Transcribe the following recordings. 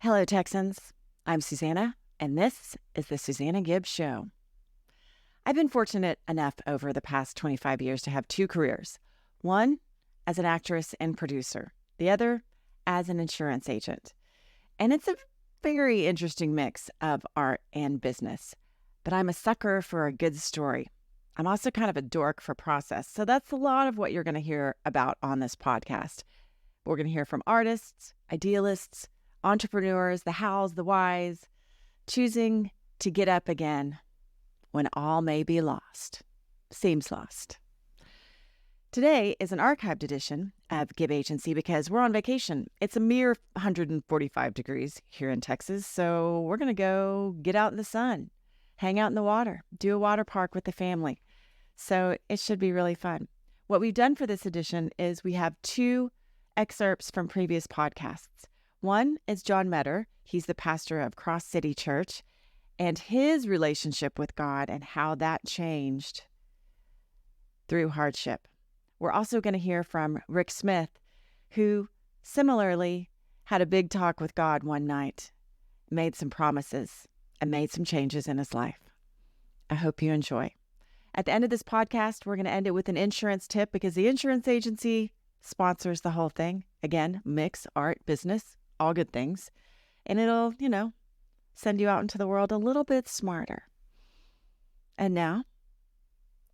Hello, Texans. I'm Susanna, and this is the Susanna Gibbs Show. I've been fortunate enough over the past 25 years to have two careers. One as an actress and producer, the other as an insurance agent. And it's a very interesting mix of art and business. But I'm a sucker for a good story. I'm also kind of a dork for process. So that's a lot of what you're going to hear about on this podcast. We're going to hear from artists, idealists, entrepreneurs, the hows, the whys, choosing to get up again when all may be lost. Seems lost. Today is an archived edition of Gib Agency because we're on vacation. It's a mere 145 degrees here in Texas, so we're going to go get out in the sun, hang out in the water, do a water park with the family. So it should be really fun. What we've done for this edition is we have two excerpts from previous podcasts. One is John Meador. He's the pastor of Cross City Church, and his relationship with God and how that changed through hardship. We're also going to hear from Rick Smith, who similarly had a big talk with God one night, made some promises, and made some changes in his life. I hope you enjoy. At the end of this podcast, we're going to end it with an insurance tip because the insurance agency sponsors the whole thing. Again, mix, art, business, all good things. And it'll, send you out into the world a little bit smarter. And now,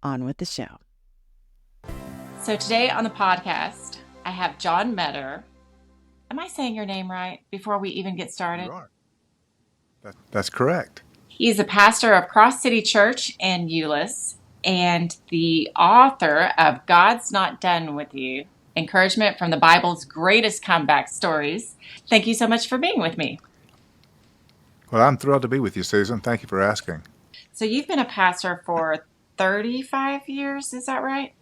on with the show. So today on the podcast, I have John Meador. Am I saying your name right before we even get started? You are. That's correct. He's a pastor of Cross City Church in Euless and the author of God's Not Done With You, Encouragement from the Bible's Greatest Comeback Stories. Thank you so much for being with me. Well, I'm thrilled to be with you, Susan. Thank you for asking. So you've been a pastor for 35 years, is that right?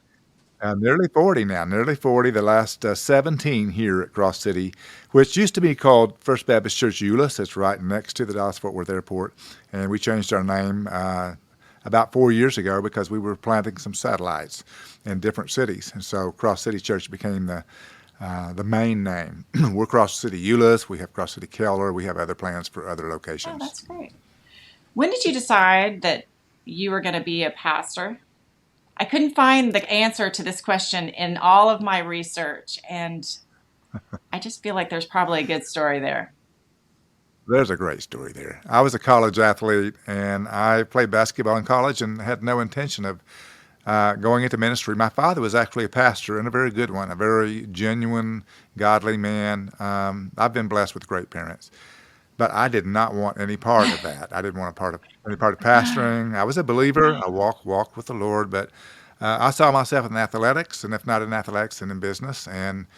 Nearly 40 now, the last 17 here at Cross City, which used to be called First Baptist Church Euless. It's right next to the Dallas-Fort Worth Airport. And we changed our name about 4 years ago because we were planting some satellites in different cities. And so Cross City Church became the main name. We're Cross City Euless. We have Cross City Keller. We have other plans for other locations. Oh, that's great. When did you decide that you were going to be a pastor? I couldn't find the answer to this question in all of my research, and I just feel like there's probably a good story there. There's a great story there. I was a college athlete, and I played basketball in college and had no intention of going into ministry. My father was actually a pastor, and a very good one, a very genuine, godly man. I've been blessed with great parents. But I did not want any part of that. I didn't want any part of pastoring. I was a believer. I walked with the Lord, but I saw myself in athletics, and if not in athletics, then in business. And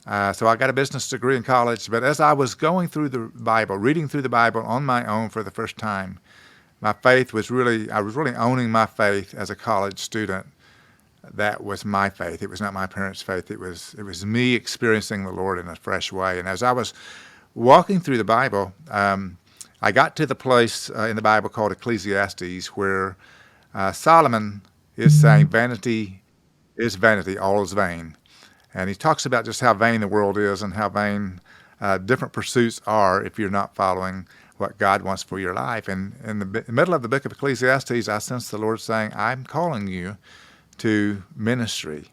so I got a business degree in college. But as I was going through the Bible, reading through the Bible on my own for the first time, I was really owning my faith as a college student. That was my faith. It was not my parents' faith. It was me experiencing the Lord in a fresh way. And as I was walking through the Bible, I got to the place in the Bible called Ecclesiastes where Solomon is saying vanity is vanity, all is vain. And he talks about just how vain the world is and how vain different pursuits are if you're not following what God wants for your life. And in the middle of the book of Ecclesiastes, I sense the Lord saying, I'm calling you to ministry.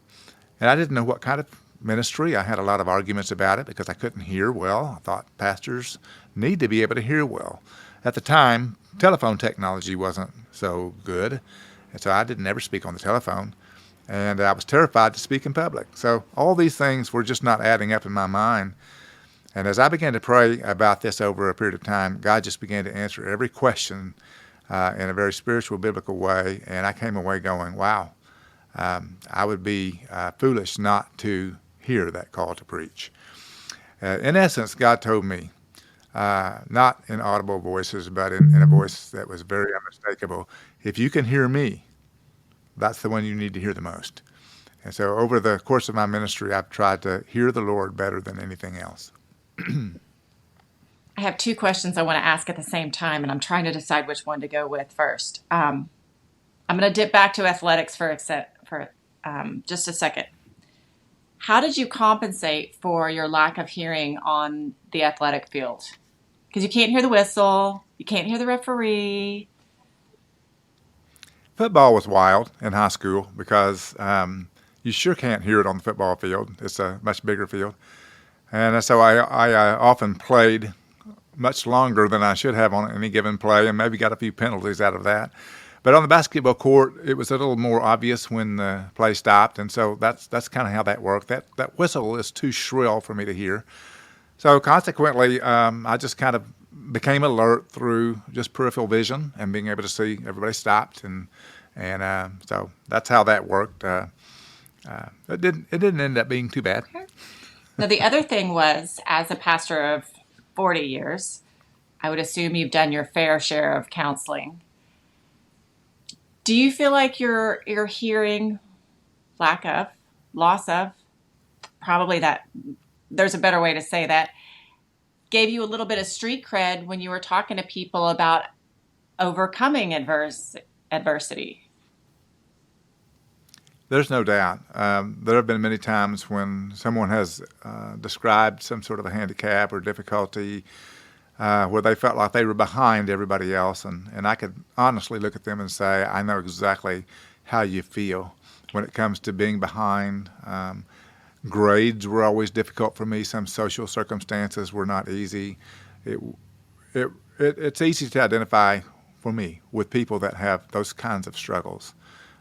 And I didn't know what kind of ministry. I had a lot of arguments about it because I couldn't hear well. I thought pastors need to be able to hear well. At the time, telephone technology wasn't so good, and so I didn't ever speak on the telephone, and I was terrified to speak in public. So all these things were just not adding up in my mind. And as I began to pray about this over a period of time, God just began to answer every question in a very spiritual, biblical way, and I came away going, wow, I would be foolish not to hear that call to preach. In essence, God told me, not in audible voices, but in a voice that was very unmistakable, if you can hear me, that's the one you need to hear the most. And so over the course of my ministry, I've tried to hear the Lord better than anything else. I have two questions I want to ask at the same time, and I'm trying to decide which one to go with first. I'm going to dip back to athletics for just a second. How did you compensate for your lack of hearing on the athletic field? Because you can't hear the whistle, you can't hear the referee. Football was wild in high school because you sure can't hear it on the football field. It's a much bigger field. And so I often played much longer than I should have on any given play and maybe got a few penalties out of that. But on the basketball court, it was a little more obvious when the play stopped, and so that's kind of how that worked. That whistle is too shrill for me to hear. So consequently, I just kind of became alert through just peripheral vision and being able to see everybody stopped, and so that's how that worked. It didn't end up being too bad. Okay. Now, the other thing was, as a pastor of 40 years, I would assume you've done your fair share of counseling. Do you feel like your hearing, lack of, loss of, probably that, there's a better way to say that, gave you a little bit of street cred when you were talking to people about overcoming adversity? There's no doubt. There have been many times when someone has described some sort of a handicap or difficulty where they felt like they were behind everybody else, and I could honestly look at them and say, I know exactly how you feel when it comes to being behind. Grades were always difficult for me. Some social circumstances were not easy. It, it's easy to identify for me with people that have those kinds of struggles.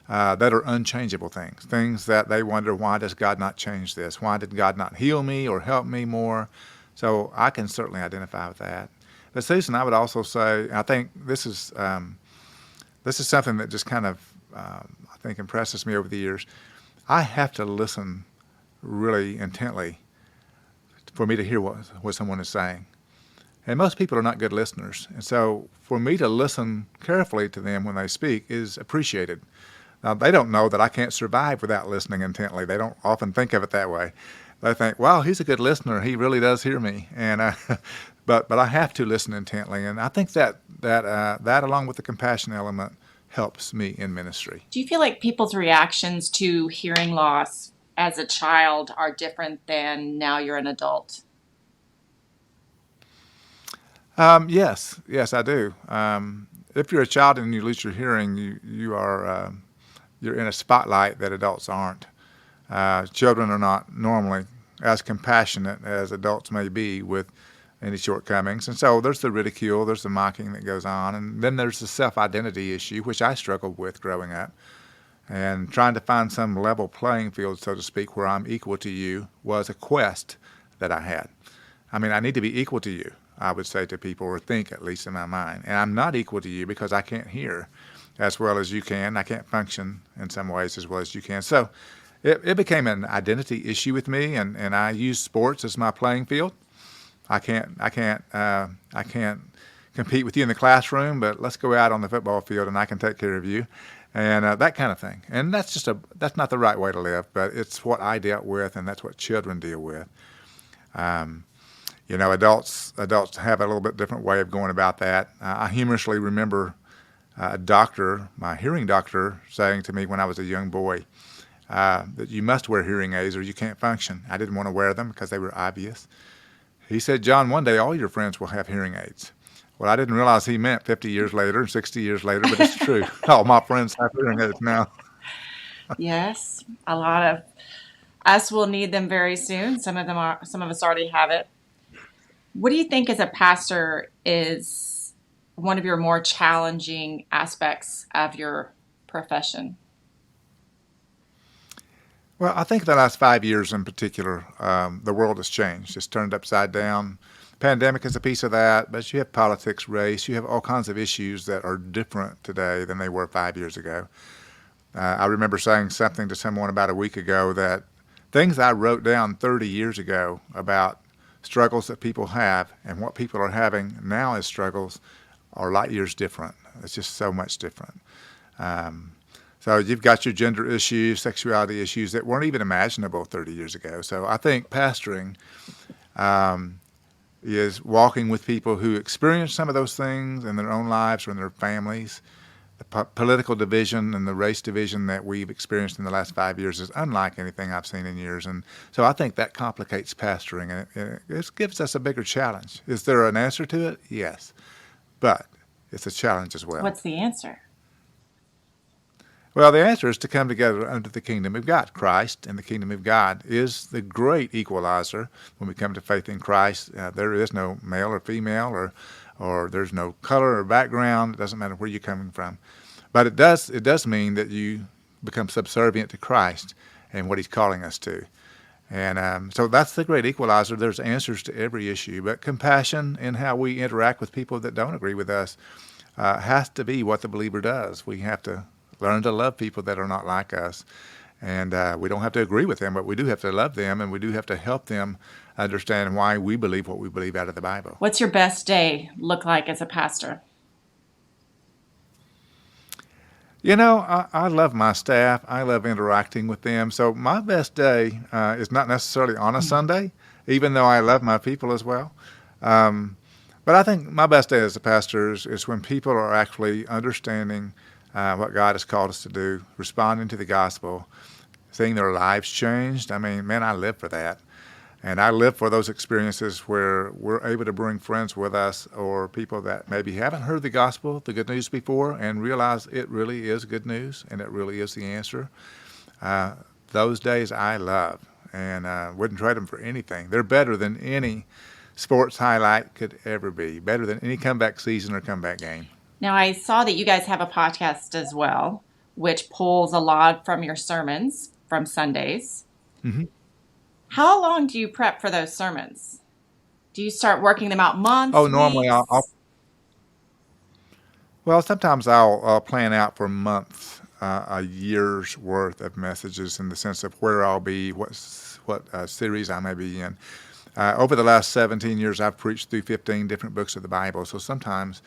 That are unchangeable things that they wonder, why does God not change this? Why did God not heal me or help me more? So I can certainly identify with that. But Susan, I would also say, I think this is something that just kind of, I think, impresses me over the years. I have to listen really intently for me to hear what someone is saying. And most people are not good listeners. And so for me to listen carefully to them when they speak is appreciated. Now, they don't know that I can't survive without listening intently. They don't often think of it that way. They think, "Wow, he's a good listener. He really does hear me." And but I have to listen intently, and I think that along with the compassion element helps me in ministry. Do you feel like people's reactions to hearing loss as a child are different than now you're an adult? Yes, I do. If you're a child and you lose your hearing, you are you're in a spotlight that adults aren't. Children are not normally as compassionate as adults may be with any shortcomings. And so there's the ridicule, there's the mocking that goes on, and then there's the self-identity issue, which I struggled with growing up. And trying to find some level playing field, so to speak, where I'm equal to you was a quest that I had. I mean, I need to be equal to you, I would say to people, or think at least in my mind. And I'm not equal to you because I can't hear as well as you can. I can't function in some ways as well as you can. So it became an identity issue with me, and I use sports as my playing field. I can't compete with you in the classroom, but let's go out on the football field and I can take care of you, and that kind of thing. And that's not the right way to live, but it's what I dealt with, and that's what children deal with. Um, adults have a little bit different way of going about that. I humorously remember a doctor, my hearing doctor, saying to me when I was a young boy that you must wear hearing aids or you can't function. I didn't want to wear them because they were obvious. He said, "John, one day all your friends will have hearing aids." Well, I didn't realize he meant 50 years later, 60 years later, but it's true. All my friends have hearing aids now. Yes, a lot of us will need them very soon. Some of us already have it. What do you think as a pastor is one of your more challenging aspects of your profession? Well, I think the last 5 years in particular, the world has changed. It's turned upside down. Pandemic is a piece of that, but you have politics, race, you have all kinds of issues that are different today than they were 5 years ago. I remember saying something to someone about a week ago that things I wrote down 30 years ago about struggles that people have and what people are having now as struggles are light years different. It's just so much different. Um, so you've got your gender issues, sexuality issues that weren't even imaginable 30 years ago. So I think pastoring is walking with people who experience some of those things in their own lives or in their families the political division and the race division that we've experienced in the last 5 years is unlike anything I've seen in years. And so I think that complicates pastoring, and it gives us a bigger challenge. Is there an answer to it? Yes, but it's a challenge as well. What's the answer? Well, the answer is to come together under the kingdom of God. Christ and the kingdom of God is the great equalizer. When we come to faith in Christ, there is no male or female, or there's no color or background. It doesn't matter where you're coming from. But it does mean that you become subservient to Christ and what He's calling us to. And so that's the great equalizer. There's answers to every issue, but compassion in how we interact with people that don't agree with us has to be what the believer does. We have to learn to love people that are not like us. And we don't have to agree with them, but we do have to love them, and we do have to help them understand why we believe what we believe out of the Bible. What's your best day look like as a pastor? You know, I love my staff. I love interacting with them. So my best day is not necessarily on a Sunday, even though I love my people as well. Um, but I think my best day as a pastor is when people are actually understanding what God has called us to do, responding to the gospel, seeing their lives changed. I mean, man, I live for that. And I live for those experiences where we're able to bring friends with us or people that maybe haven't heard the gospel, the good news before, and realize it really is good news and it really is the answer. Uh, those days I love, and wouldn't trade them for anything. They're better than any sports highlight could ever be, better than any comeback season or comeback game. Now, I saw that you guys have a podcast as well, which pulls a lot from your sermons from Sundays. Mm-hmm. How long do you prep for those sermons? Do you start working them out months, Oh, normally weeks? well, sometimes I'll plan out for months, a year's worth of messages in the sense of where I'll be, what series I may be in. Over the last 17 years, I've preached through 15 different books of the Bible. So sometimes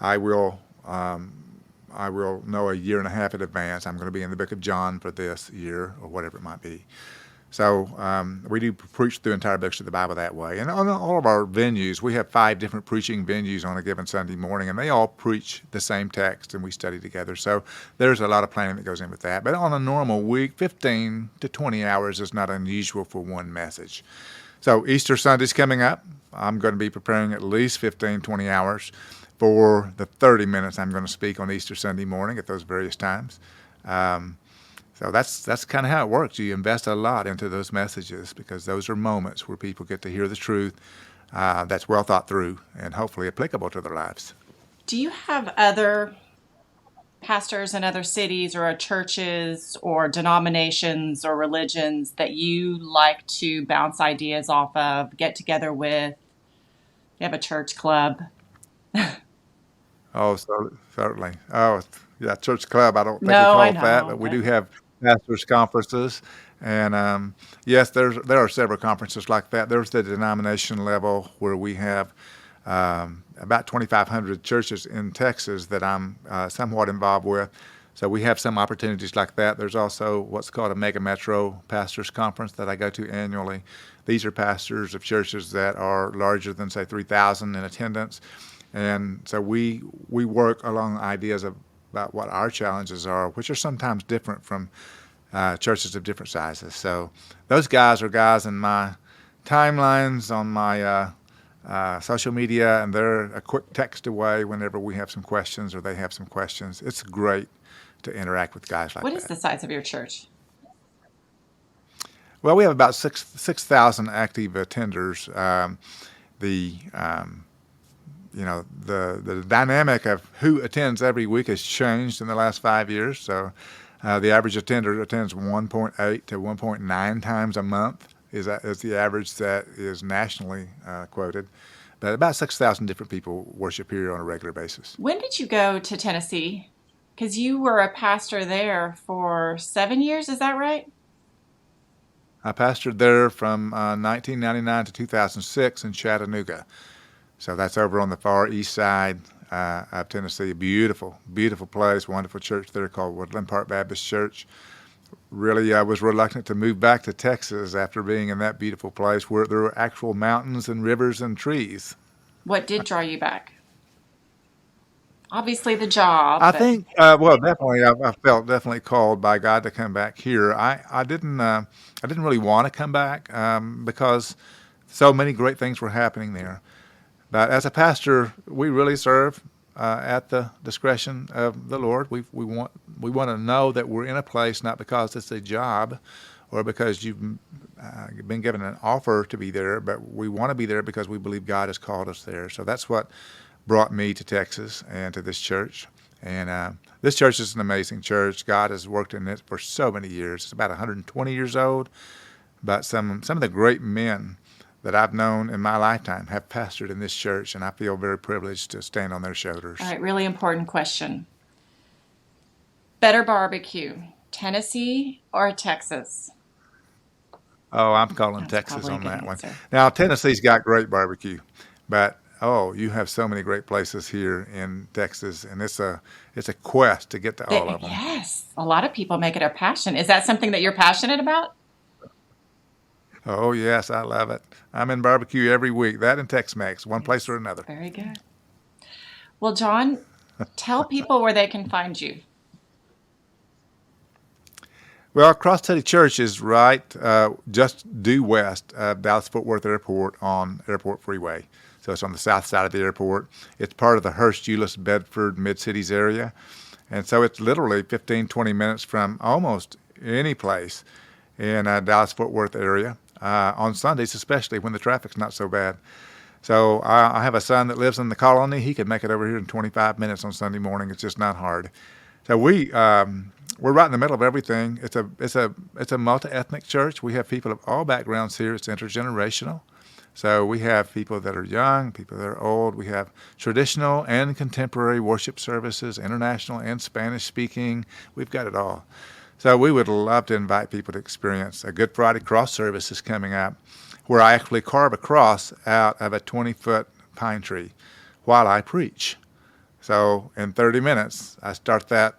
I will know a year and a half in advance. I'm going to be in the book of John for this year or whatever it might be. So we do preach through entire books of the Bible that way. And on all of our venues, we have 5 different preaching venues on a given Sunday morning, and they all preach the same text, and we study together. So there's a lot of planning that goes in with that. But on a normal week, 15 to 20 hours is not unusual for one message. So Easter Sunday's coming up. I'm going to be preparing at least 15, 20 hours for the 30 minutes I'm going to speak on Easter Sunday morning at those various times. So that's kind of how it works. You invest a lot into those messages because those are moments where people get to hear the truth that's well thought through and hopefully applicable to their lives. Do you have other pastors in other cities or churches or denominations or religions that you like to bounce ideas off of, get together with? You have a church club? Oh, so certainly. Oh, yeah, church club. I don't think we No, I call it that, know, but we but do have pastors' conferences. And yes, there are several conferences like that. There's the denomination level where we have about 2,500 churches in Texas that I'm somewhat involved with. So we have some opportunities like that. There's also what's called a mega metro pastors conference that I go to annually. These are pastors of churches that are larger than, say, 3,000 in attendance. And so we work along ideas about what our challenges are, which are sometimes different from churches of different sizes. So those guys are guys in my timelines on my social media, and they're a quick text away whenever we have some questions or they have some questions. It's great to interact with guys like what that. is the size of your church? Well, we have about 6,000 active attenders. The the dynamic of who attends every week has changed in the last 5 years. So the average attender attends 1.8 to 1.9 times a month is the average that is nationally quoted. But about 6,000 different people worship here on a regular basis. When did you go to Tennessee? Because you were a pastor there for 7 years, is that right? I pastored there from 1999 to 2006 in Chattanooga. So that's over on the far east side of Tennessee. A beautiful, beautiful place, wonderful church there called Woodland Park Baptist Church. Really, I was reluctant to move back to Texas after being in that beautiful place where there were actual mountains and rivers and trees. What did draw you back? Obviously, the job, I but think, well, definitely, I felt definitely called by God to come back here. I didn't really want to come back because so many great things were happening there. But as a pastor, we really serve at the discretion of the Lord. We want to know that we're in a place not because it's a job or because you've been given an offer to be there, but we want to be there because we believe God has called us there. So that's what brought me to Texas and to this church. And this church is an amazing church. God has worked in it for so many years. It's about 120 years old, but some of the great men that I've known in my lifetime have pastored in this church, and I feel very privileged to stand on their all shoulders. right, really important question. Better barbecue, Tennessee or Texas? Oh, I'm calling That's Texas probably a on good that one. answer. Now, Tennessee's got great barbecue, but oh, you have so many great places here in Texas, and it's a quest to get to all of them. Yes, a lot of people make it a passion. Is that something that you're passionate about? Oh yes, I love it. I'm in barbecue every week. That and Tex-Mex, one place or Yes, another. very good. Well, John, tell people where they can find you. Well, Cross City Church is right just due west of Dallas Fort Worth Airport on Airport Freeway. So it's on the south side of the airport. It's part of the Hurst, Euless, Bedford, Mid-Cities area. And so it's literally 15, 20 minutes from almost any place in Dallas Fort Worth area, on Sundays, especially when the traffic's not so bad. So I have a son that lives in the colony. He could make it over here in 25 minutes on Sunday morning. It's just not hard. So we're right in the middle of everything. It's a multi-ethnic church. We have people of all backgrounds here. It's intergenerational. So we have people that are young, people that are old. We have traditional and contemporary worship services, international and Spanish speaking. We've got it all. So we would love to invite people to experience a Good Friday cross service is coming up, where I actually carve a cross out of a 20-foot pine tree while I preach. So in 30 minutes, I start that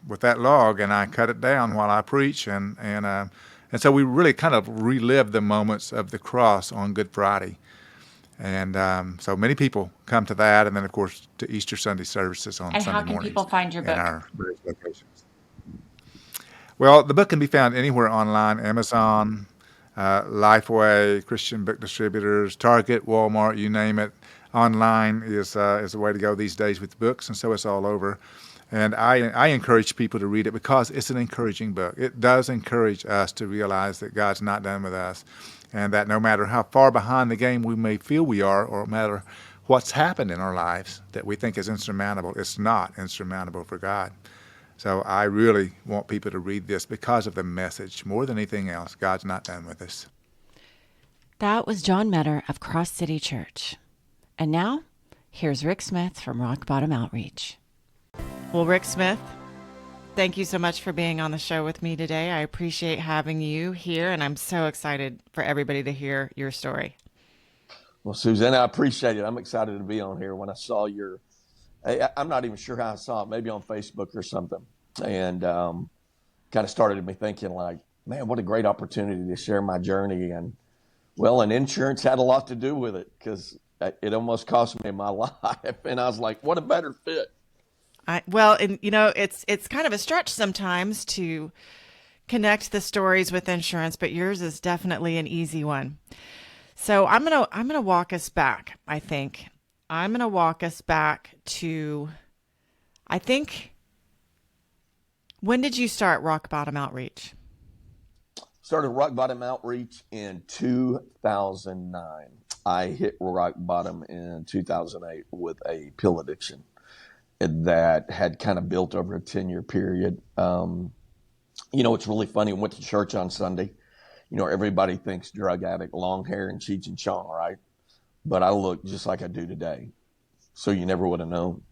with that log and I cut it down while I preach, and so we really kind of relive the moments of the cross on Good Friday. And so many people come to that, and then of course to Easter Sunday services on And how Sunday can people mornings find your in book? our various locations. Well, the book can be found anywhere online: Amazon, Lifeway, Christian book distributors, Target, Walmart, you name it. Online is the way to go these days with books, and so it's all over. And I encourage people to read it because it's an encouraging book. It does encourage us to realize that God's not done with us, and that no matter how far behind the game we may feel we are, or no matter what's happened in our lives that we think is insurmountable, it's not insurmountable for God. So I really want people to read this because of the message. More than anything else, God's not done with us. That was John Meador of Cross City Church. And now, here's Rick Smith from Rock Bottom Outreach. Well, Rick Smith, thank you so much for being on the show with me today. I appreciate having you here, and I'm so excited for everybody to hear your story. Well, Suzanne, I appreciate it. I'm excited to be on here. When I saw I'm not even sure how I saw it, maybe on Facebook or something, and kind of started me thinking like, man, what a great opportunity to share my journey. And well, and insurance had a lot to do with it because it almost cost me my life. And I was like, what a better fit. And it's kind of a stretch sometimes to connect the stories with insurance, but yours is definitely an easy one. So I'm gonna walk us back. I think I'm gonna walk us back to, I think, when did you start Rock Bottom Outreach? Started Rock Bottom Outreach in 2009. I hit rock bottom in 2008 with a pill addiction that had kind of built over a 10-year period. It's really funny. I went to church on Sunday. Everybody thinks drug addict, long hair and Cheech and Chong, right? But I look just like I do today. So you never would have known.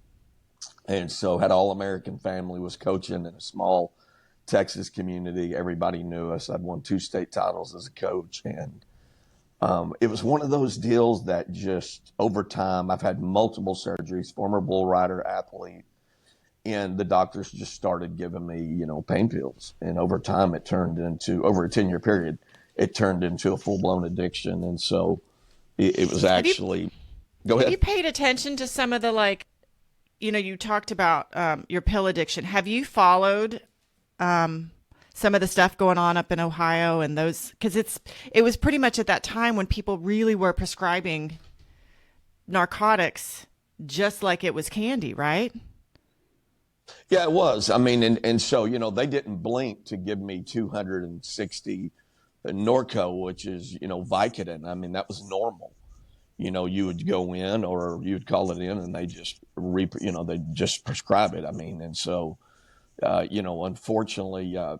And so had all-American family, was coaching in a small Texas community. Everybody knew us. I'd won 2 state titles as a coach. And it was one of those deals that just over time, I've had multiple surgeries, former bull rider, athlete, and the doctors just started giving me, pain pills. And over time, it turned into, over a 10-year period, it turned into a full-blown addiction. And so it was Have you actually, go have you ahead. paid attention to some of the you talked about your pill addiction. Have you followed some of the stuff going on up in Ohio and those? Because it was pretty much at that time when people really were prescribing narcotics just like it was candy, right? Yeah, it was. I mean, and so, they didn't blink to give me 260 Norco, which is, Vicodin. I mean, that was normal. You would go in or you'd call it in and they just, they just prescribe it. I mean, and so, unfortunately, I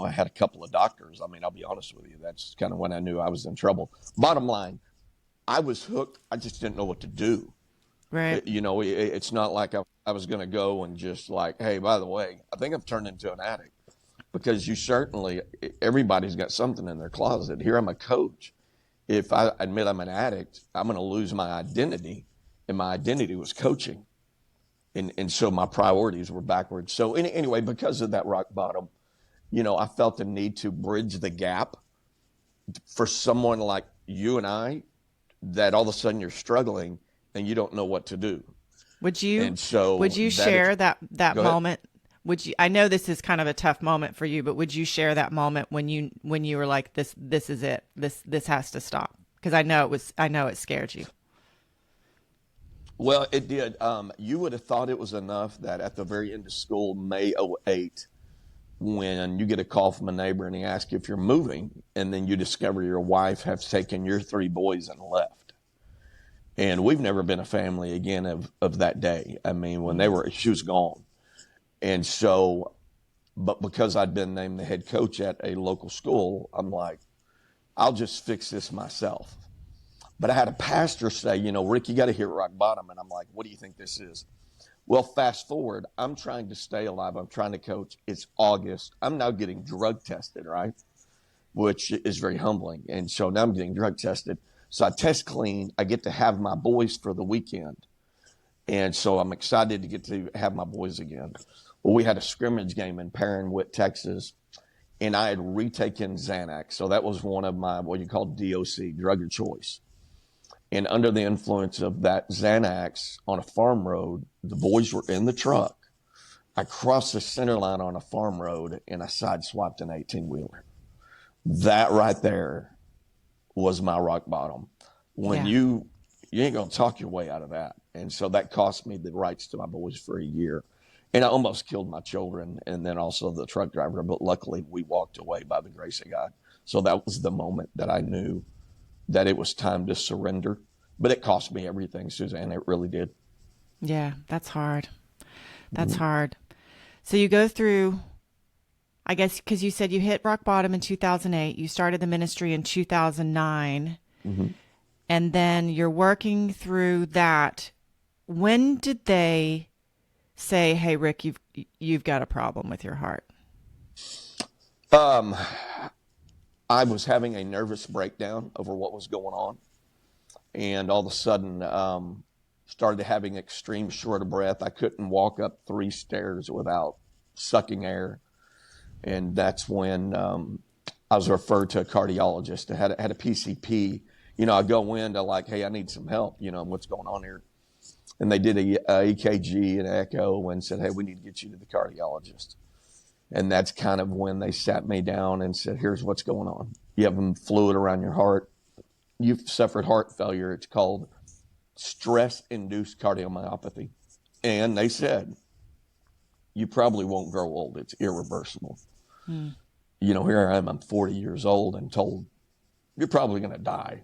had a couple of doctors. I mean, I'll be honest with you. That's kind of when I knew I was in trouble. Bottom line, I was hooked. I just didn't know what to do. Right. It's not like I was going to go and just like, hey, by the way, I think I've turned into an addict, because everybody's got something in their closet. Here I'm a coach. If I admit I'm an addict, I'm going to lose my identity, and my identity was coaching. And so my priorities were backwards. So anyway, because of that rock bottom, I felt the need to bridge the gap for someone like you and I, that all of a sudden you're struggling and you don't know what to do. Would you And so would you share that Go ahead. moment? Would you? I know this is kind of a tough moment for you, but would you share that moment when you were like, this is it. This has to stop? Because I know it scared you. Well, it did. You would have thought it was enough that at the very end of school, May '08, when you get a call from a neighbor and he asks if you're moving, and then you discover your wife has taken your 3 boys and left. And we've never been a family again of that day. I mean, when she was gone. And so, but because I'd been named the head coach at a local school, I'm like, I'll just fix this myself. But I had a pastor say, Rick, you got to hit rock bottom. And I'm like, what do you think this is? Well, fast forward, I'm trying to stay alive. I'm trying to coach. It's August. I'm now getting drug tested, right? Which is very humbling. And so now I'm getting drug tested. So I test clean. I get to have my boys for the weekend. And so I'm excited to get to have my boys again. Well, we had a scrimmage game in Perrin-Witt, Texas, and I had retaken Xanax. So that was one of my, what you call DOC, drug of choice. And under the influence of that Xanax on a farm road, the boys were in the truck. I crossed the center line on a farm road and I sideswiped an 18-wheeler. That right there was my rock bottom. When you ain't going to talk your way out of that. And so that cost me the rights to my boys for a year. And I almost killed my children and then also the truck driver. But luckily we walked away by the grace of God. So that was the moment that I knew that it was time to surrender. But it cost me everything, Suzanne. It really did. Yeah, that's hard. That's hard. So you go through, I guess, because you said you hit rock bottom in 2008. You started the ministry in 2009. And then you're working through that. When did they say, hey, Rick, you've got a problem with your heart? I was having a nervous breakdown over what was going on. And all of a sudden, started having extreme short of breath. I couldn't walk up 3 stairs without sucking air. And that's when I was referred to a cardiologist. I had a PCP. I go in to like, hey, I need some help, what's going on here. And they did a EKG and echo and said, hey, we need to get you to the cardiologist. And that's kind of when they sat me down and said, here's what's going on. You have fluid around your heart. You've suffered heart failure. It's called stress-induced cardiomyopathy. And they said, you probably won't grow old. It's irreversible. Here I am, I'm 40 years old and told, you're probably going to die,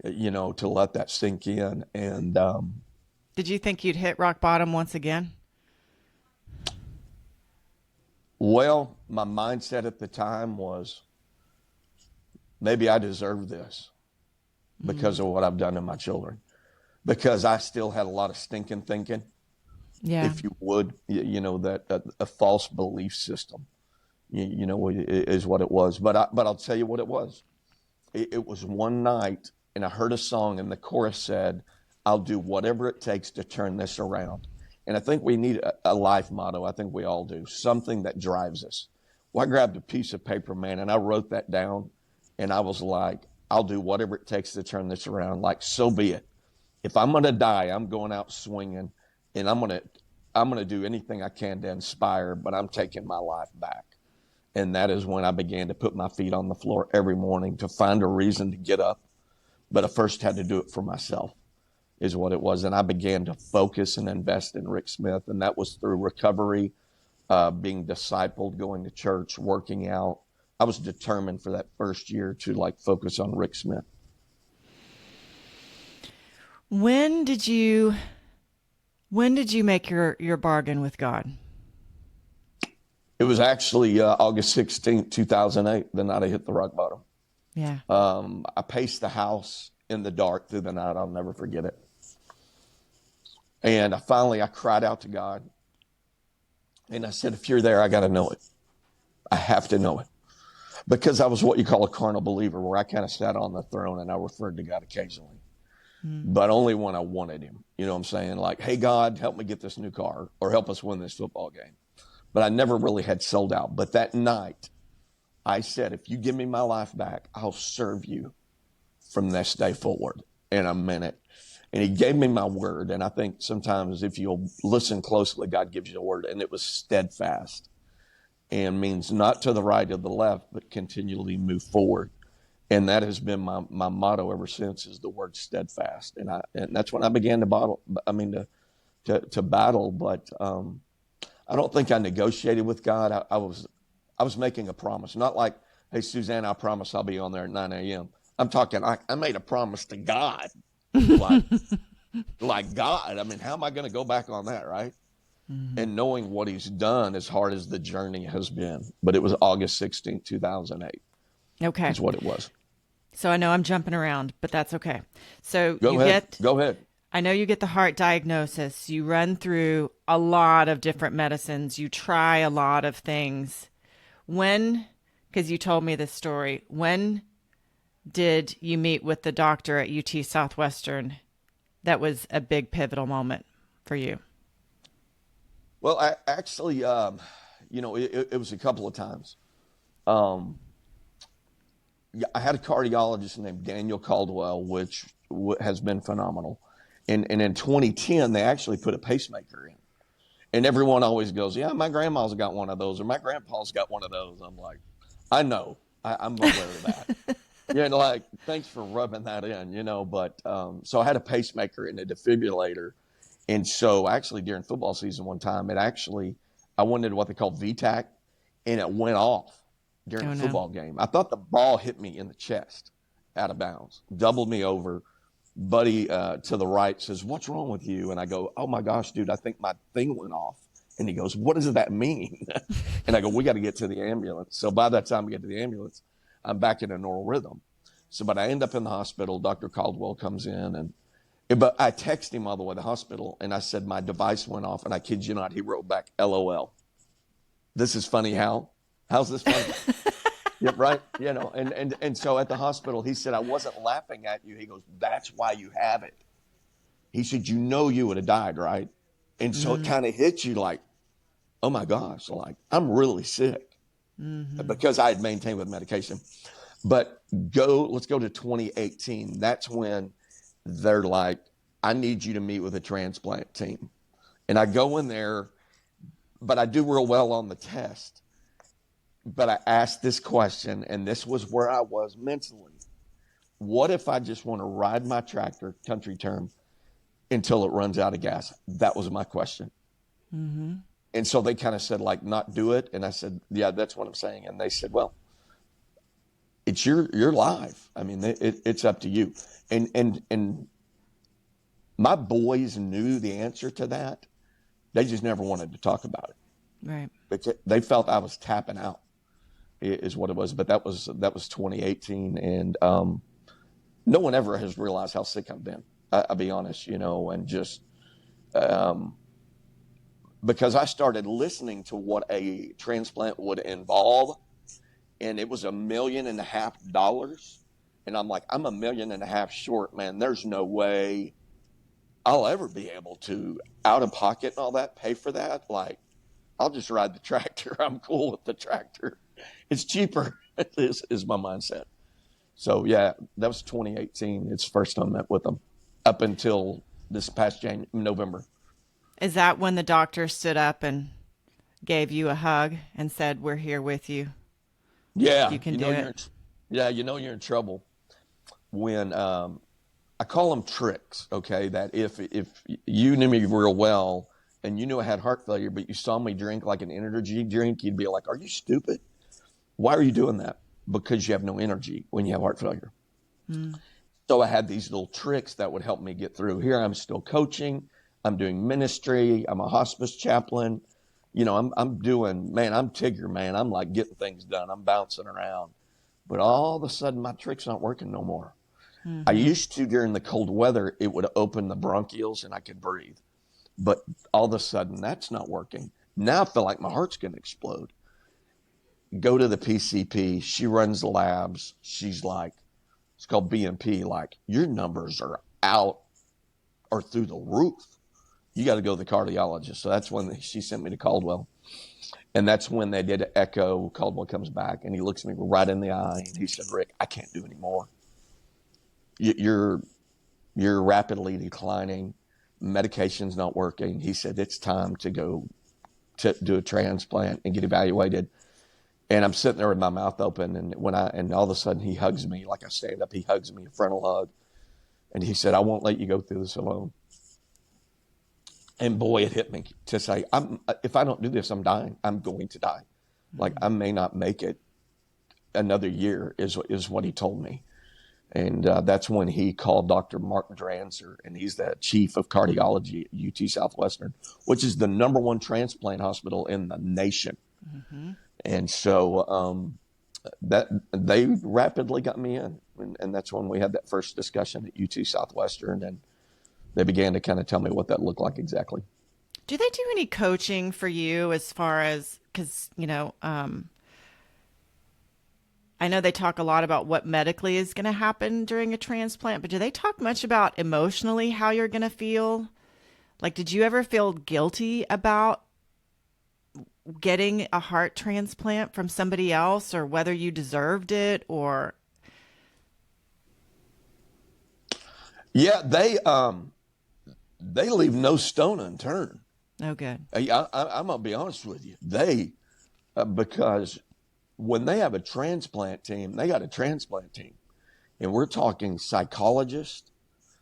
to let that sink in. And did you think you'd hit rock bottom once again? Well, my mindset at the time was, maybe I deserve this because of what I've done to my children. Because I still had a lot of stinking thinking, if you would, that a false belief system, is what it was. But I'll tell you what it was. It was one night, and I heard a song, and the chorus said, I'll do whatever it takes to turn this around. And I think we need a life motto. I think we all do. Something that drives us. Well, I grabbed a piece of paper, man, and I wrote that down. And I was like, I'll do whatever it takes to turn this around. Like, so be it. If I'm going to die, I'm going out swinging. and I'm gonna do anything I can to inspire, but I'm taking my life back. And that is when I began to put my feet on the floor every morning to find a reason to get up. But I first had to do it for myself, is what it was. And I began to focus and invest in Rick Smith. And that was through recovery, being discipled, going to church, working out. I was determined for that first year to like focus on Rick Smith. When did you make your bargain with God? It was actually August 16th, 2008, the night I hit the rock bottom. Yeah. I paced the house in the dark through the night. I'll never forget it. And I cried out to God. And I said, if you're there, I got to know it. I have to know it. Because I was what you call a carnal believer, where I kind of sat on the throne and I referred to God occasionally, but only when I wanted him. You know what I'm saying? Like, hey, God, help me get this new car, or help us win this football game. But I never really had sold out. But that night, I said, if you give me my life back, I'll serve you from this day forward. And I meant it. And he gave me my word. And I think sometimes if you'll listen closely, God gives you a word. And it was steadfast, and means not to the right or the left, but continually move forward. And that has been my motto ever since, is the word steadfast. And that's when I began to battle. But I don't think I negotiated with God. I was making a promise, not like, hey, Suzanne, I promise I'll be on there at 9 a.m. I'm talking, I made a promise to God, like God. I mean, how am I going to go back on that, right? And knowing what he's done, as hard as the journey has been. But it was August 16th, 2008. Okay. That's what it was. So I know I'm jumping around, but that's okay. So Go ahead. I know you get the heart diagnosis. You run through a lot of different medicines. You try a lot of things. Because you told me this story, when did you meet with the doctor at UT Southwestern that was a big pivotal moment for you? Well, I actually, it was a couple of times. I had a cardiologist named Daniel Caldwell, which has been phenomenal. And in 2010, they actually put a pacemaker in. And everyone always goes, yeah, my grandma's got one of those, or my grandpa's got one of those. I'm like, I know. I'm aware of that. Like, thanks for rubbing that in, But so I had a pacemaker and a defibrillator. And so actually during football season one time, I wanted what they call VTAC, and it went off during the football game. I thought the ball hit me in the chest out of bounds, doubled me over. Buddy to the right says, what's wrong with you? And I go, oh my gosh, dude, I think my thing went off. And he goes, what does that mean? And I go, we got to get to the ambulance. So by that time we get to the ambulance, I'm back in a normal rhythm. But I end up in the hospital. Dr. Caldwell comes in, but I text him all the way to the hospital, and I said, my device went off. And I kid you not, he wrote back, LOL. This is funny, Hal. How's this funny? Yep, right. And so at the hospital, he said, I wasn't laughing at you. He goes, that's why you have it. He said, you would have died, right? And so it kind of hits you like, oh my gosh, like I'm really sick, because I had maintained with medication. But let's go to 2018. That's when they're like, I need you to meet with a transplant team. And I go in there, but I do real well on the test. But I asked this question, and this was where I was mentally. What if I just want to ride my tractor, country term, until it runs out of gas? That was my question. And so they kind of said, like, not do it. And I said, yeah, that's what I'm saying. And they said, well, it's your life. I mean, it's up to you. And my boys knew the answer to that. They just never wanted to talk about it. Right. They felt I was tapping out, is what it was. But that was 2018. And no one ever has realized how sick I've been. I'll be honest, and just because I started listening to what a transplant would involve, and it was $1.5 million. And I'm like, I'm $1.5 million short, man. There's no way I'll ever be able to, out of pocket and all that, pay for that. Like, I'll just ride the tractor. I'm cool with the tractor. It's cheaper, is my mindset. So, yeah, that was 2018. It's the first time I met with them up until this past November. Is that when the doctor stood up and gave you a hug and said, "We're here with you. Yeah, You can do it"? you're in trouble when I call them tricks. Okay, that if you knew me real well and you knew I had heart failure, but you saw me drink like an energy drink, you'd be like, "Are you stupid? Why are you doing that?" Because you have no energy when you have heart failure. Mm. So I had these little tricks that would help me get through. Here I'm still coaching. I'm doing ministry. I'm a hospice chaplain. I'm doing, man, I'm Tigger, man. I'm like getting things done. I'm bouncing around. But all of a sudden, my tricks aren't working no more. I Mm-hmm. used to, during the cold weather, it would open the bronchioles and I could breathe. But all of a sudden, that's not working. Now I feel like my heart's going to explode. Go to the PCP. She runs the labs. She's like, it's called BMP. Like, your numbers are out or through the roof. You got to go to the cardiologist. So that's when she sent me to Caldwell. And that's when they did an echo. Caldwell comes back and he looks me right in the eye and he said, "Rick, I can't do anymore. You're rapidly declining. Medication's not working." He said, "It's time to go to do a transplant and get evaluated." And I'm sitting there with my mouth open, and and all of a sudden he hugs me, like I stand up, he hugs me, a frontal hug, and he said, "I won't let you go through this alone." And boy, it hit me to say, if I don't do this, I'm dying. I'm going to die. Like, I may not make it another year, is what he told me. And that's when he called Dr. Mark Dranzer, and he's the chief of cardiology at UT Southwestern, which is the #1 transplant hospital in the nation. Mm-hmm. And so that they rapidly got me in, and that's when we had that first discussion at UT Southwestern, and they began to kind of tell me what that looked like exactly. Do they do any coaching for you as far as, because, I know they talk a lot about what medically is going to happen during a transplant, but do they talk much about emotionally how you're going to feel? Like, did you ever feel guilty about getting a heart transplant from somebody else, or whether you deserved it, or? Yeah, they leave no stone unturned. Oh, good. I'm gonna be honest with you. Because when they have a transplant team, they got a transplant team, and we're talking psychologists,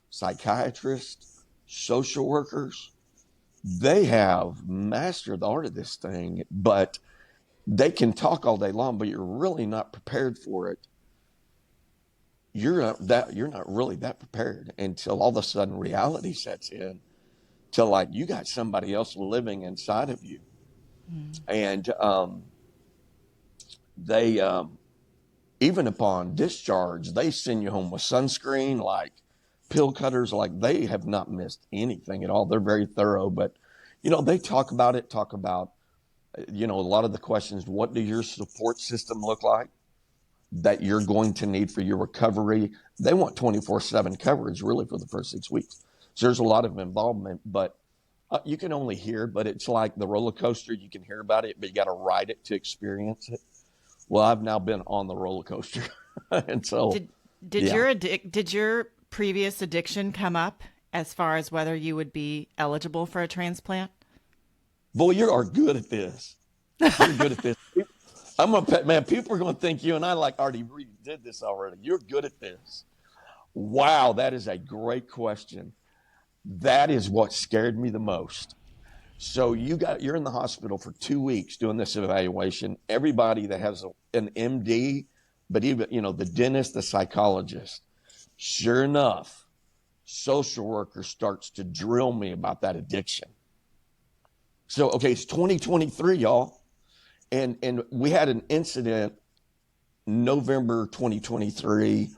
psychiatrists, social workers. They have mastered the art of this thing, but they can talk all day long, but you're really not prepared for it. You're not really that prepared until all of a sudden reality sets in. Till, like, you got somebody else living inside of you, and they even upon discharge, they send you home with sunscreen, like pill cutters, like they have not missed anything at all. They're very thorough, but they talk about a lot of the questions. What does your support system look like that you're going to need for your recovery? They want 24/7 coverage really for the first 6 weeks. So there's a lot of involvement, but you can only hear, but it's like the roller coaster. You can hear about it, but you got to ride it to experience it. Well, I've now been on the roller coaster. And so, Did yeah. did your previous addiction come up as far as whether you would be eligible for a transplant? Boy, you are good at this. You're good at this. I'm gonna pet, man. People are gonna think you and I like already did this already. You're good at this. Wow, that is a great question. That is what scared me the most. So you're in the hospital for 2 weeks doing this evaluation. Everybody that has an MD, but even the dentist, the psychologist. Sure enough, social worker starts to drill me about that addiction. So okay, it's 2023, y'all, and we had an incident November 2023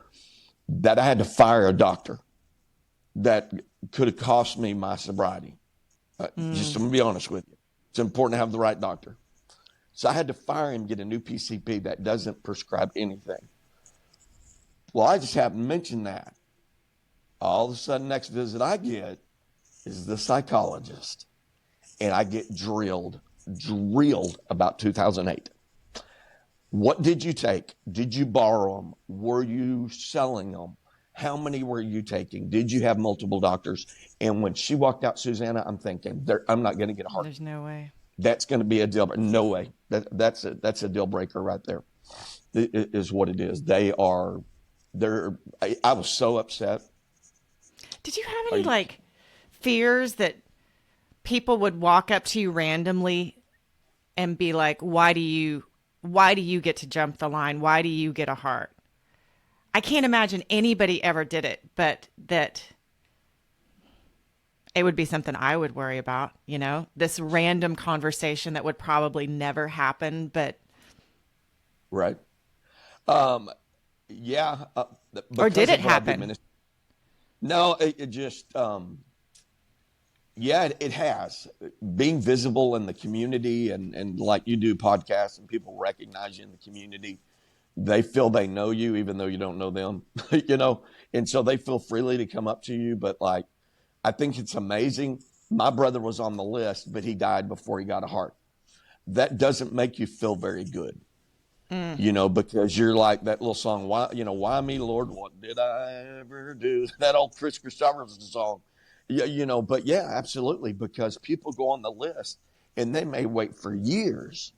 that I had to fire a doctor that could have cost me my sobriety. Just to be honest with you, it's important to have the right doctor. So I had to fire him, get a new PCP that doesn't prescribe anything. Well, I just happened to mention that. All of a sudden, next visit I get is the psychologist, and I get drilled about 2008. What did you take? Did you borrow them? Were you selling them? How many were you taking? Did you have multiple doctors? And when she walked out, Susanna, I'm thinking, I'm not going to get a heart. There's no way. That's going to be a deal breaker. No way. That's a deal breaker right there, is what it is. I was so upset. Did you have any like fears that people would walk up to you randomly and be like, why do you get to jump the line? Why do you get a heart? I can't imagine anybody ever did it, but that it would be something I would worry about, this random conversation that would probably never happen, but. Right. Yeah. Or did it happen? No, it just, yeah, it has. Being visible in the community and like you do podcasts and people recognize you in the community, they feel they know you even though you don't know them, and so they feel freely to come up to you. But like, I think it's amazing. My brother was on the list, but he died before he got a heart. That doesn't make you feel very good. Because you're like that little song, why me, Lord, what did I ever do? That old Chris Christopherson song. Yeah, but yeah, absolutely. Because people go on the list and they may wait for years.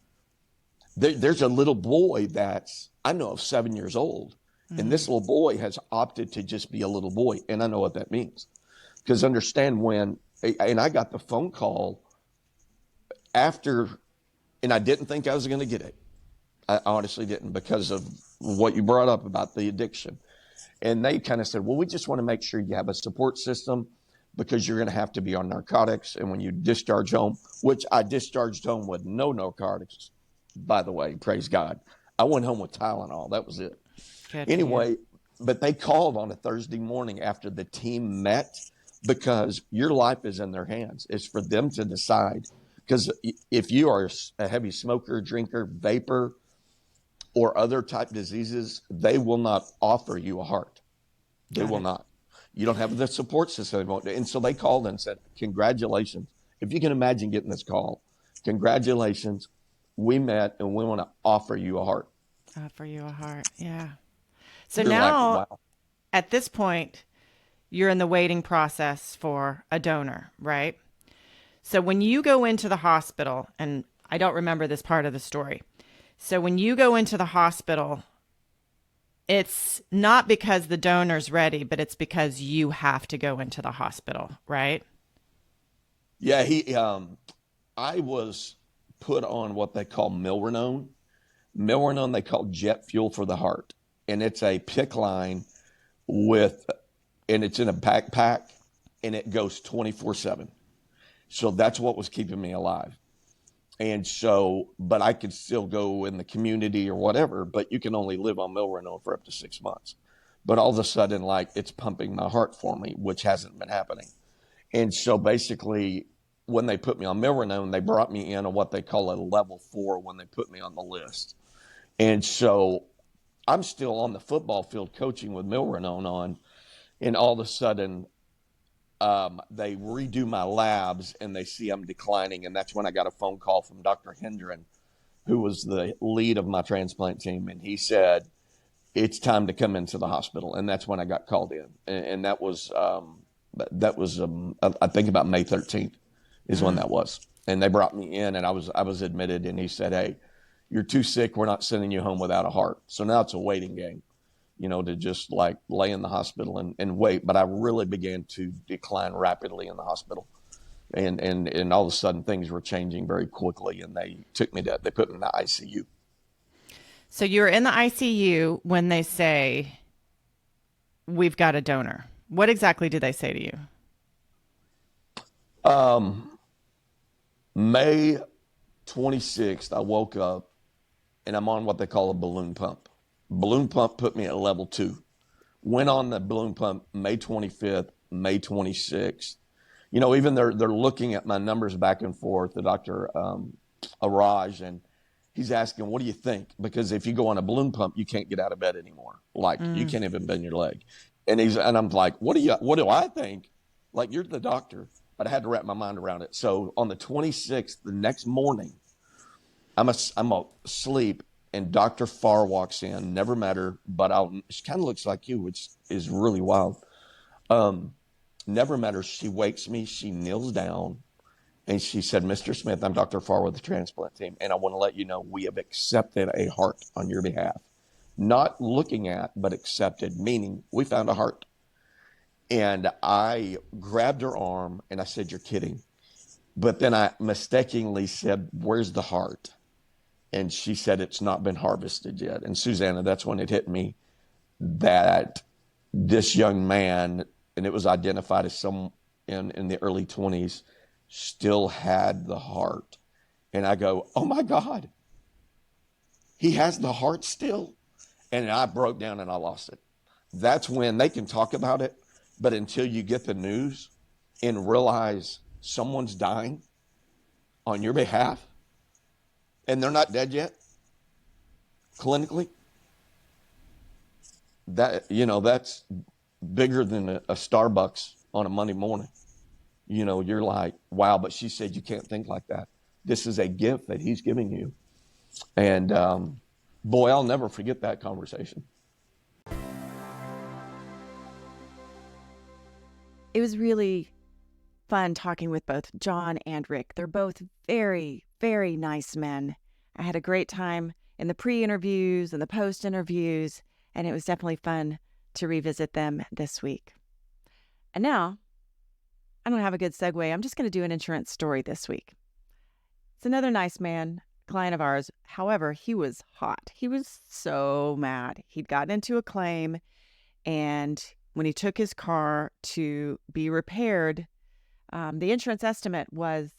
There's a little boy I know of 7 years old. Mm-hmm. And this little boy has opted to just be a little boy. And I know what that means. Because understand and I got the phone call after, and I didn't think I was going to get it. I honestly didn't, because of what you brought up about the addiction. And they kind of said, well, we just want to make sure you have a support system because you're going to have to be on narcotics. And when you discharge home, which I discharged home with no narcotics, by the way, praise God. I went home with Tylenol. That was it. Anyway, but they called on a Thursday morning after the team met because your life is in their hands. It's for them to decide. Because if you are a heavy smoker, drinker, vapor, or other type diseases, they will not offer you a heart. They will not. You don't have the support system. They won't. And so they called and said, congratulations. If you can imagine getting this call, congratulations. We met and we want to offer you a heart. Offer you a heart. Yeah. So You're now, like, wow. At this point, you're in the waiting process for a donor, right? So when you go into the hospital, and I don't remember this part of the story. So when you go into the hospital, it's not because the donor's ready, but it's because you have to go into the hospital, right? Yeah, I was put on what they call milrinone. Milrinone they call jet fuel for the heart. And it's a PICC line and it's in a backpack and it goes 24/7. So that's what was keeping me alive. And so, but I could still go in the community or whatever, but you can only live on milrinone for up to 6 months. But all of a sudden, like, it's pumping my heart for me, which hasn't been happening. And so basically, when they put me on milrinone, they brought me in on what they call a level 4 when they put me on the list. And so I'm still on the football field coaching with milrinone on, and all of a sudden, they redo my labs and they see I'm declining. And that's when I got a phone call from Dr. Hendren, who was the lead of my transplant team. And he said, it's time to come into the hospital. And that's when I got called in. And that was, I think about May 13th is when that was. And they brought me in and I was admitted, and he said, hey, you're too sick. We're not sending you home without a heart. So now it's a waiting game. To just like lay in the hospital and wait. But I really began to decline rapidly in the hospital. And all of a sudden things were changing very quickly, and they put me in the ICU. So you're in the ICU when they say, we've got a donor. What exactly do they say to you? May 26th, I woke up and I'm on what they call a balloon pump. Balloon pump put me at level 2. Went on the balloon pump May 25th, May 26th. Even they're looking at my numbers back and forth, the Dr. Araj, and he's asking, what do you think? Because if you go on a balloon pump, you can't get out of bed anymore. Like, you can't even bend your leg. And I'm like, what do I think? Like, you're the doctor. But I had to wrap my mind around it. So on the 26th, the next morning, I'm asleep. and Dr. Farr walks in. Never met her, but she kind of looks like you, which is really wild. Never met her. She wakes me. She kneels down, and she said, "Mr. Smith, I'm Dr. Farr with the transplant team, and I want to let you know we have accepted a heart on your behalf. Not looking at, but accepted, meaning we found a heart." And I grabbed her arm, and I said, "You're kidding." But then I mistakenly said, "Where's the heart?" And she said, "It's not been harvested yet." And Susanna, that's when it hit me that this young man, and it was identified as some in the early 20s, still had the heart. And I go, "Oh my God, he has the heart still?" And I broke down and I lost it. That's when they can talk about it, but until you get the news and realize someone's dying on your behalf and they're not dead yet, clinically, that's bigger than a Starbucks on a Monday morning. You're like, wow. But she said, "You can't think like that. This is a gift that he's giving you." And boy, I'll never forget that conversation. It was really fun talking with both John and Rick. They're both very, very nice men. I had a great time in the pre-interviews and the post-interviews, and it was definitely fun to revisit them this week. And now, I don't have a good segue. I'm just going to do an insurance story this week. It's another nice man, client of ours. However, he was hot. He was so mad. He'd gotten into a claim, and when he took his car to be repaired, the insurance estimate was,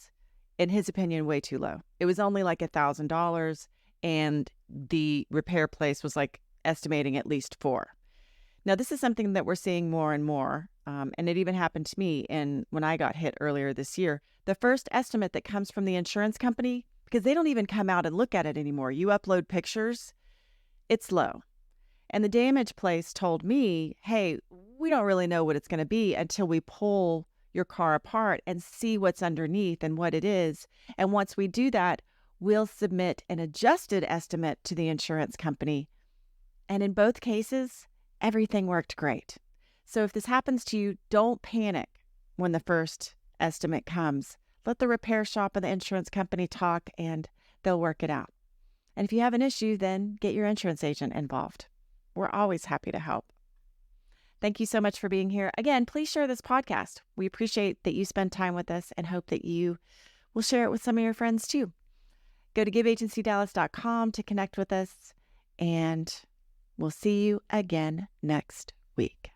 in his opinion, way too low. It was only like $1,000, and the repair place was like estimating at least $4,000. Now, this is something that we're seeing more and more, and it even happened to me when I got hit earlier this year. The first estimate that comes from the insurance company, because they don't even come out and look at it anymore. You upload pictures, it's low. And the damage place told me, "Hey, we don't really know what it's going to be until we pull your car apart and see what's underneath and what it is. And once we do that, we'll submit an adjusted estimate to the insurance company." And in both cases, everything worked great. So if this happens to you, don't panic when the first estimate comes. Let the repair shop and the insurance company talk, and they'll work it out. And if you have an issue, then get your insurance agent involved. We're always happy to help. Thank you so much for being here. Again, please share this podcast. We appreciate that you spend time with us and hope that you will share it with some of your friends too. Go to giveagencydallas.com to connect with us, and we'll see you again next week.